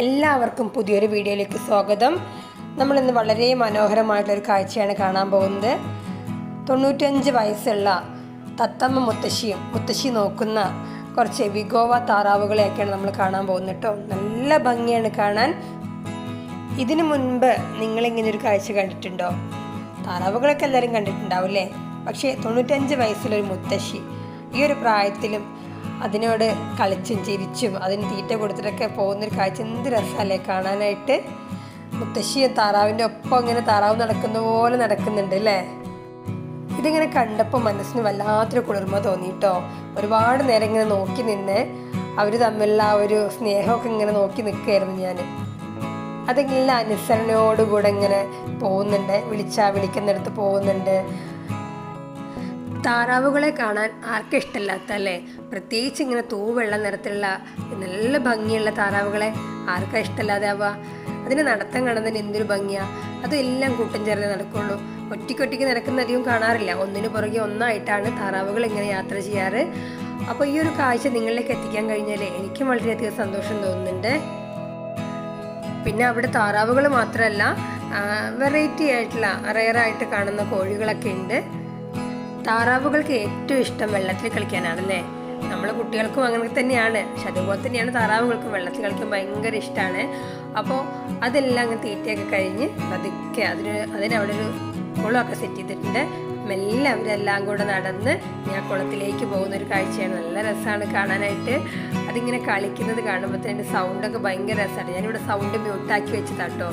എല്ലാവർക്കും പുതിയൊരു വീഡിയോയിലേക്ക് സ്വാഗതം. നമ്മളിന്ന് വളരെ മനോഹരമായിട്ടുള്ളൊരു കാഴ്ചയാണ് കാണാൻ പോകുന്നത്. 95 വയസ്സുള്ള തത്തമ്മ മുത്തശ്ശി നോക്കുന്ന കുറച്ച് വിഗോവ താറാവുകളെയൊക്കെയാണ് നമ്മൾ കാണാൻ പോകുന്നത് കേട്ടോ. നല്ല ഭംഗിയാണ് കാണാൻ. ഇതിനു മുൻപ് നിങ്ങളിങ്ങനൊരു കാഴ്ച കണ്ടിട്ടുണ്ടോ? താറാവുകളൊക്കെ എല്ലാവരും കണ്ടിട്ടുണ്ടാവും അല്ലേ? പക്ഷേ 95 വയസ്സുള്ളൊരു മുത്തശ്ശി ഈ ഒരു പ്രായത്തിലും അതിനോട് കളിച്ചും ചിരിച്ചും അതിന് തീറ്റ കൊടുത്തിട്ടൊക്കെ പോകുന്നൊരു കാഴ്ച എന്ത് രസമല്ലേ കാണാനായിട്ട്. മുത്തശ്ശി താറാവിൻ്റെ ഒപ്പം ഇങ്ങനെ താറാവ് നടക്കുന്ന പോലെ നടക്കുന്നുണ്ട് അല്ലേ? ഇതിങ്ങനെ കണ്ടപ്പോൾ മനസ്സിന് വല്ലാത്തൊരു കുളിർമ തോന്നിയിട്ടോ. ഒരുപാട് നേരം ഇങ്ങനെ നോക്കി നിന്ന് അവർ തമ്മിലുള്ള ആ ഒരു സ്നേഹമൊക്കെ ഇങ്ങനെ നോക്കി നിൽക്കുകയായിരുന്നു ഞാൻ. അതെല്ലാം അനുസരണയോടുകൂടെ ഇങ്ങനെ പോകുന്നുണ്ട്, വിളിക്കുന്നിടത്ത് പോകുന്നുണ്ട്. താറാവുകളെ കാണാൻ ആർക്കും ഇഷ്ടമില്ലാത്ത അല്ലേ? പ്രത്യേകിച്ച് ഇങ്ങനെ തൂവെള്ള നിറത്തിലുള്ള നല്ല ഭംഗിയുള്ള താറാവുകളെ ആർക്കാ ഇഷ്ടമല്ലാതെ ആവുക? അതിന് നടത്തം കാണുന്നതിന് എന്തൊരു ഭംഗിയാണ്. അതെല്ലാം കൂട്ടം ചേർന്ന് നടക്കുള്ളൂ. ഒറ്റയ്ക്കൊറ്റയ്ക്ക് നടക്കുന്ന അധികം കാണാറില്ല. ഒന്നിനു പുറകെ ഒന്നായിട്ടാണ് താറാവുകൾ ഇങ്ങനെ യാത്ര ചെയ്യാറ്. അപ്പോൾ ഈ ഒരു കാഴ്ച നിങ്ങളിലേക്ക് എത്തിക്കാൻ കഴിഞ്ഞാൽ എനിക്കും വളരെയധികം സന്തോഷം തോന്നുന്നുണ്ട്. പിന്നെ അവിടെ താറാവുകൾ മാത്രമല്ല, വെറൈറ്റി ആയിട്ടുള്ള റെയറായിട്ട് കാണുന്ന കോഴികളൊക്കെ ഉണ്ട്. താറാവുകൾക്ക് ഏറ്റവും ഇഷ്ടം വെള്ളത്തിൽ കളിക്കാനാണല്ലേ? നമ്മളെ കുട്ടികൾക്കും അങ്ങനെ തന്നെയാണ്. പക്ഷെ അതുപോലെ തന്നെയാണ് താറാവുകൾക്കും വെള്ളത്തിൽ കളിക്കാൻ ഭയങ്കര ഇഷ്ടമാണ്. അപ്പോൾ അതെല്ലാം അങ്ങ് തീറ്റയൊക്കെ കഴിഞ്ഞ് പതുക്കെ അതിനവിടെ ഒരു കുളമൊക്കെ സെറ്റ് ചെയ്തിട്ടുണ്ട്. മെല്ലെ അവരെല്ലാം കൂടെ നടന്ന് ഞാൻ കുളത്തിലേക്ക് പോകുന്നൊരു കാഴ്ചയാണ്. നല്ല രസമാണ് കാണാനായിട്ട്. അതിങ്ങനെ കളിക്കുന്നത് കാണുമ്പോഴത്തേൻ്റെ സൗണ്ടൊക്കെ ഭയങ്കര രസമാണ്. ഞാനിവിടെ സൗണ്ട് മ്യൂട്ടാക്കി വെച്ചതാട്ടോ.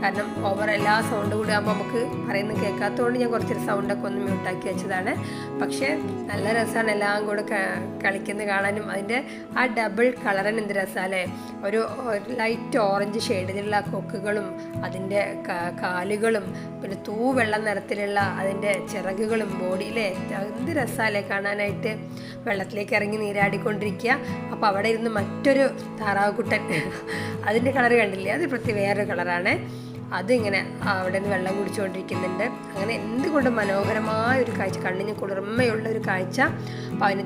കാരണം ഓവർ എല്ലാ സൗണ്ട് കൂടി ആകുമ്പോൾ നമുക്ക് പറയുന്നത് കേൾക്കാത്തതുകൊണ്ട് ഞാൻ കുറച്ചൊരു സൗണ്ടൊക്കെ ഒന്ന് മ്യൂട്ടാക്കി വെച്ചതാണ്. പക്ഷേ നല്ല രസമാണ് എല്ലാം കൂടെ കളിക്കുന്നത് കാണാനും. അതിൻ്റെ ആ ഡബിൾ കളറിന് എന്ത് രസമല്ലേ? ഒരു ലൈറ്റ് ഓറഞ്ച് ഷെയ്ഡിലുള്ള കൊക്കുകളും അതിൻ്റെ കാലുകളും പിന്നെ തൂവെള്ള നിറത്തിലുള്ള അതിൻ്റെ ചിറകുകളും ബോഡിയിലെ എന്ത് രസമല്ലേ കാണാനായിട്ട്. വെള്ളത്തിലേക്ക് ഇറങ്ങി നീരാടിക്കൊണ്ടിരിക്കുക. അപ്പോൾ അവിടെ ഇരുന്ന് മറ്റൊരു താറാവുകുട്ടൻ അതിൻ്റെ കളർ കണ്ടില്ലേ? അത് വേറൊരു കളറാണ്. അതിങ്ങനെ അവിടെ നിന്ന് വെള്ളം കുടിച്ചുകൊണ്ടിരിക്കുന്നുണ്ട്. അങ്ങനെ എന്തുകൊണ്ടും മനോഹരമായ ഒരു കാഴ്ച, കണ്ണിന് കുളിർമയുള്ള ഒരു കാഴ്ച. അപ്പോൾ അതിന്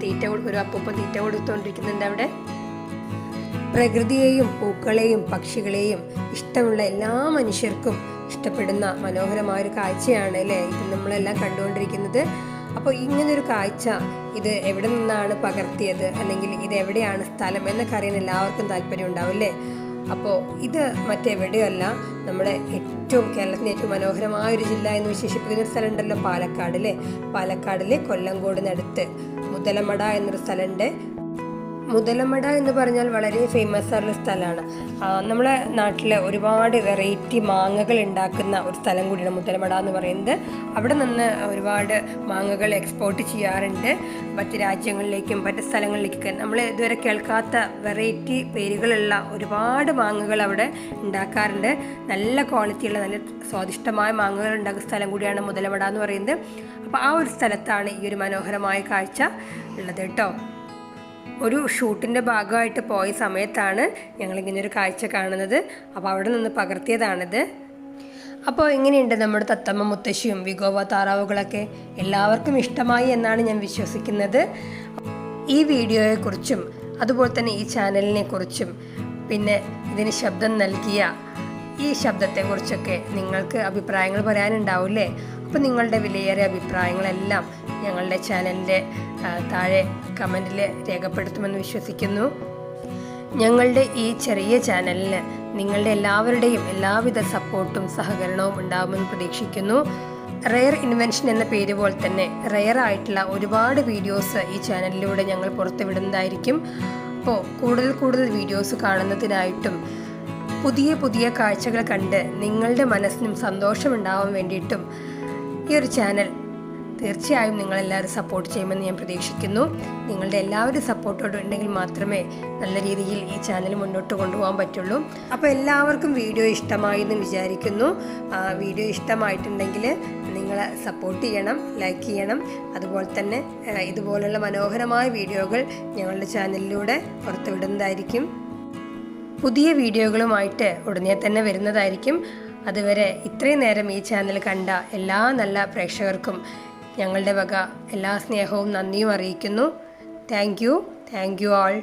ഒരു അപ്പൂപ്പൻ തീറ്റ കൊടുത്തുകൊണ്ടിരിക്കുന്നുണ്ട് അവിടെ. പ്രകൃതിയെയും പൂക്കളെയും പക്ഷികളെയും ഇഷ്ടമുള്ള എല്ലാ മനുഷ്യർക്കും ഇഷ്ടപ്പെടുന്ന മനോഹരമായൊരു കാഴ്ചയാണ് അല്ലേ ഇത് നമ്മളെല്ലാം കണ്ടുകൊണ്ടിരിക്കുന്നത്. അപ്പോൾ ഇങ്ങനൊരു കാഴ്ച ഇത് എവിടെ നിന്നാണ് പകർത്തിയത്, അല്ലെങ്കിൽ ഇത് എവിടെയാണ് സ്ഥലം എന്നൊക്കെ അറിയാൻ എല്ലാവർക്കും താല്പര്യം ഉണ്ടാവും അല്ലേ? അപ്പോൾ ഇത് മറ്റെവിടെയല്ല, നമ്മുടെ കേരളത്തിൻ്റെ ഏറ്റവും മനോഹരമായൊരു ജില്ല എന്ന് വിശേഷിപ്പിക്കുന്ന ഒരു സ്ഥലം ഉണ്ടല്ലോ, പാലക്കാട് അല്ലേ? പാലക്കാടിലെ കൊല്ലങ്കോടിനടുത്ത് മുതലമട എന്നൊരു സ്ഥലമുണ്ട്. മുതലമട എന്ന് പറഞ്ഞാൽ വളരെ ഫേമസ് ആയിട്ടുള്ള സ്ഥലമാണ്. നമ്മളെ നാട്ടിലെ ഒരുപാട് വെറൈറ്റി മാങ്ങകൾ ഉണ്ടാക്കുന്ന ഒരു സ്ഥലം കൂടിയാണ് മുതലമട എന്ന് പറയുന്നത്. അവിടെ നിന്ന് ഒരുപാട് മാങ്ങകൾ എക്സ്പോർട്ട് ചെയ്യാറുണ്ട് മറ്റ് രാജ്യങ്ങളിലേക്കും മറ്റ് സ്ഥലങ്ങളിലേക്കൊക്കെ. നമ്മൾ ഇതുവരെ കേൾക്കാത്ത വെറൈറ്റി പേരുകളുള്ള ഒരുപാട് മാങ്ങകൾ അവിടെ ഉണ്ടാക്കാറുണ്ട്. നല്ല ക്വാളിറ്റിയുള്ള നല്ല സ്വാദിഷ്ടമായ മാങ്ങകൾ ഉണ്ടാക്കുന്ന സ്ഥലം കൂടിയാണ് മുതലമട എന്ന് പറയുന്നത്. അപ്പോൾ ആ ഒരു സ്ഥലത്താണ് ഈ ഒരു മനോഹരമായ കാഴ്ച ഉള്ളത് കേട്ടോ. ഒരു ഷൂട്ടിൻ്റെ ഭാഗമായിട്ട് പോയ സമയത്താണ് ഞങ്ങളിങ്ങനൊരു കാഴ്ച കാണുന്നത്. അപ്പോൾ അവിടെ നിന്ന് പകർത്തിയതാണിത്. അപ്പോൾ എങ്ങനെയുണ്ട് നമ്മുടെ തത്തമ്മ മുത്തശ്ശിയും വിഗോവ താറാവുകളൊക്കെ? എല്ലാവർക്കും ഇഷ്ടമായി എന്നാണ് ഞാൻ വിശ്വസിക്കുന്നത്. ഈ വീഡിയോയെക്കുറിച്ചും അതുപോലെ തന്നെ ഈ ചാനലിനെ കുറിച്ചും പിന്നെ ഇതിന് ശബ്ദം നൽകിയ ഈ ശബ്ദത്തെക്കുറിച്ചൊക്കെ നിങ്ങൾക്ക് അഭിപ്രായങ്ങൾ പറയാനുണ്ടാവില്ലേ? അപ്പോൾ നിങ്ങളുടെ വിലയേറിയ അഭിപ്രായങ്ങളെല്ലാം ഞങ്ങളുടെ ചാനലിൻ്റെ താഴെ കമൻറ്റിൽ രേഖപ്പെടുത്തുമെന്ന് വിശ്വസിക്കുന്നു. ഞങ്ങളുടെ ഈ ചെറിയ ചാനലിന് നിങ്ങളുടെ എല്ലാവരുടെയും എല്ലാവിധ സപ്പോർട്ടും സഹകരണവും ഉണ്ടാകുമെന്ന് പ്രതീക്ഷിക്കുന്നു. റെയർ ഇൻവെൻഷൻ എന്ന പേര് പോലെ തന്നെ റെയർ ആയിട്ടുള്ള ഒരുപാട് വീഡിയോസ് ഈ ചാനലിലൂടെ ഞങ്ങൾ പുറത്തുവിടുന്നതായിരിക്കും. അപ്പോൾ കൂടുതൽ വീഡിയോസ് കാണുന്നതിനായിട്ടും പുതിയ കാഴ്ചകൾ കണ്ട് നിങ്ങളുടെ മനസ്സിനും സന്തോഷമുണ്ടാവാൻ വേണ്ടിയിട്ടും ഈ ഒരു ചാനൽ തീർച്ചയായും നിങ്ങളെല്ലാവരും സപ്പോർട്ട് ചെയ്യുമെന്ന് ഞാൻ പ്രതീക്ഷിക്കുന്നു. നിങ്ങളുടെ എല്ലാവരും സപ്പോർട്ടോടെ ഉണ്ടെങ്കിൽ മാത്രമേ നല്ല രീതിയിൽ ഈ ചാനൽ മുന്നോട്ട് കൊണ്ടുപോകാൻ പറ്റുള്ളൂ. അപ്പോൾ എല്ലാവർക്കും വീഡിയോ ഇഷ്ടമായി എന്ന് വിചാരിക്കുന്നു. വീഡിയോ ഇഷ്ടമായിട്ടുണ്ടെങ്കിൽ നിങ്ങൾ സപ്പോർട്ട് ചെയ്യണം, ലൈക്ക് ചെയ്യണം. അതുപോലെ തന്നെ ഇതുപോലുള്ള മനോഹരമായ വീഡിയോകൾ ഞങ്ങളുടെ ചാനലിലൂടെ പുറത്തുവിടുന്നതായിരിക്കും. പുതിയ വീഡിയോകളുമായിട്ട് ഉടനെ തന്നെ വരുന്നതായിരിക്കും. അതുവരെ ഇത്രയും നേരം ഈ ചാനൽ കണ്ട എല്ലാ നല്ല പ്രേക്ഷകർക്കും ഞങ്ങളുടെ വക എല്ലാ സ്നേഹവും നന്ദിയും അറിയിക്കുന്നു. Thank you all.